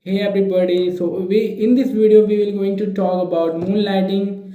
Hey everybody, so we in this video we will going to talk about moonlighting,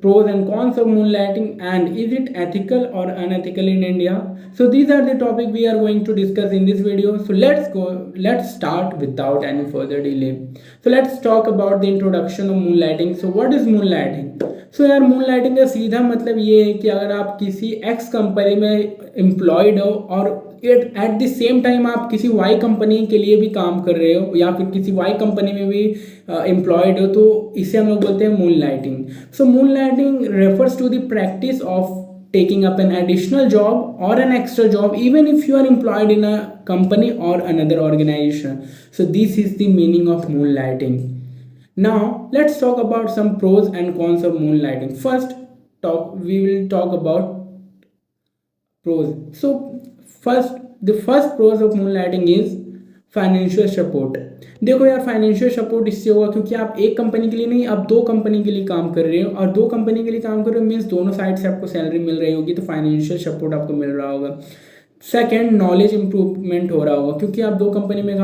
pros and cons of moonlighting, and is it ethical or unethical in India. So these are the topic we are going to discuss in this video. So let's start without any further delay. So let's talk about the introduction of moonlighting. So what is moonlighting? So यार moonlighting का सीधा मतलब ये है कि अगर आप किसी एक्स कंपनी में एम्प्लॉयड हो और एट द सेम टाइम आप किसी वाई कंपनी के लिए भी काम कर रहे हो या फिर किसी वाई कंपनी में भी एम्प्लॉयड हो, तो इसे हम लोग बोलते हैं moonlighting. So moonlighting refers to the practice of taking up an additional job or an extra job even if you are employed in a company or another organization. So this is the meaning of moonlighting. Now let's talk about some pros and cons of moonlighting. We will talk about pros. So the first pros of moonlighting is financial support. देखो यार, financial support इससे होगा क्योंकि आप एक company के लिए नहीं, आप दो कंपनी के लिए काम कर रहे हो, और दो कंपनी के लिए काम कर रहे हो मीन्स दोनों साइड से आपको सैलरी मिल रही होगी, तो फाइनेंशियल सपोर्ट आपको मिल रहा होगा. सेकेंड, नॉलेज इंप्रूवमेंट हो रहा होगा क्योंकि आप दो कंपनी में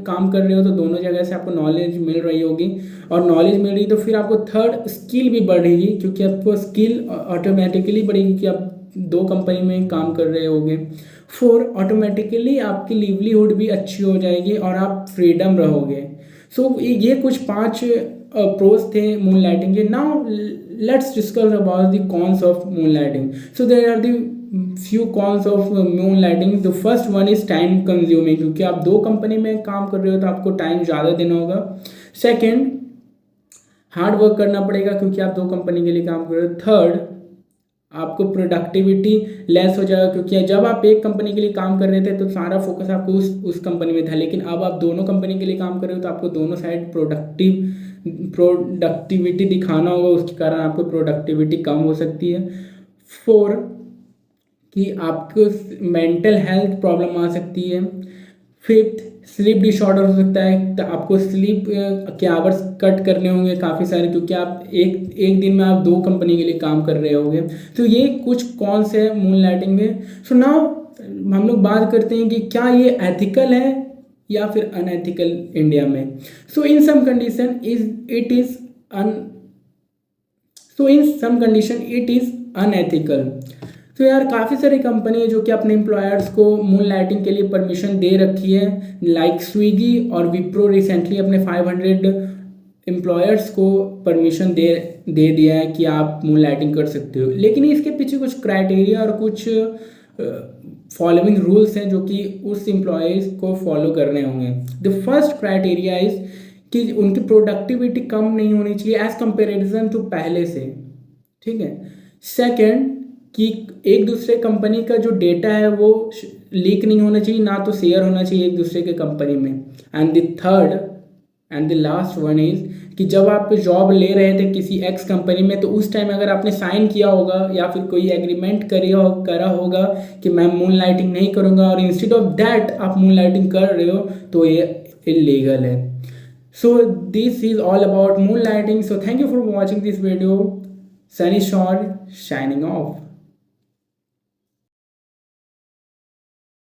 काम कर रहे हो, तो दोनों जगह से आपको नॉलेज मिल रही होगी, और नॉलेज मिल रही तो फिर आपको थर्ड स्किल भी बढ़ेगी क्योंकि आपको स्किल ऑटोमेटिकली बढ़ेगी कि आप दो कंपनी में काम कर रहे होगे. फोर, ऑटोमेटिकली आपकी लिवलीहुड भी अच्छी हो जाएगी और आप फ्रीडम रहोगे. सो ये कुछ 5 प्रोज थे मून लाइटिंग के. Now let's discuss about the cons of moonlighting. So there are the few cons of moonlighting. The first one is time consuming क्योंकि आप दो कंपनी में काम कर रहे हो तो आपको टाइम ज़्यादा देना होगा. सेकेंड, हार्ड वर्क करना पड़ेगा क्योंकि आप दो कंपनी के लिए काम कर रहे हो. थर्ड, आपको प्रोडक्टिविटी लेस हो जाएगा क्योंकि जब आप एक कंपनी के लिए काम कर रहे थे तो सारा फोकस आपको उस कंपनी में था, लेकिन अब आप दोनों कंपनी के लिए काम कर रहे हो तो आपको दोनों साइड प्रोडक्टिविटी दिखाना होगा, उसके कारण आपको प्रोडक्टिविटी कम हो सकती है. फोर, कि आपको मेंटल हेल्थ प्रॉब्लम आ सकती है. फिफ्थ, स्लीप डिसऑर्डर हो सकता है, तो आपको स्लीप के आवर्स कट करने होंगे काफ़ी सारे क्योंकि आप एक दिन में आप दो कंपनी के लिए काम कर रहे होंगे. तो ये कुछ कॉन्स है मून लाइटिंग में. सो नाउ हम लोग बात करते हैं कि क्या ये एथिकल है या फिर अनएथिकल इंडिया में. So in some condition it is unethical. तो यार काफ़ी सारी कंपनी है जो कि अपने एम्प्लॉयर्स को मून लाइटिंग के लिए परमिशन दे रखी है, लाइक स्विगी और विप्रो रिसेंटली अपने 500 एम्प्लॉयर्स को परमिशन दे दिया है कि आप मून लाइटिंग कर सकते हो. लेकिन इसके पीछे कुछ क्राइटेरिया और कुछ फॉलोइंग रूल्स हैं जो कि उस एम्प्लॉयज़ को फॉलो करने होंगे. द फर्स्ट क्राइटेरिया इज़ कि उनकी प्रोडक्टिविटी कम नहीं होनी चाहिए एज़ कंपेरिजन टू पहले से. ठीक है. सेकेंड, कि एक दूसरे कंपनी का जो डेटा है वो लीक नहीं होना चाहिए, ना तो शेयर होना चाहिए एक दूसरे के कंपनी में. And the third and the last one is कि जब आप जॉब ले रहे थे किसी एक्स कंपनी में तो उस टाइम अगर आपने साइन किया होगा या फिर कोई एग्रीमेंट करा होगा कि मैं मून लाइटिंग नहीं करूँगा, और इंस्टेड ऑफ दैट आप मून लाइटिंग कर रहे हो, तो ये इलीगल है. So this is all about moon lighting. So thank you for watching this video. Sunny sure signing off.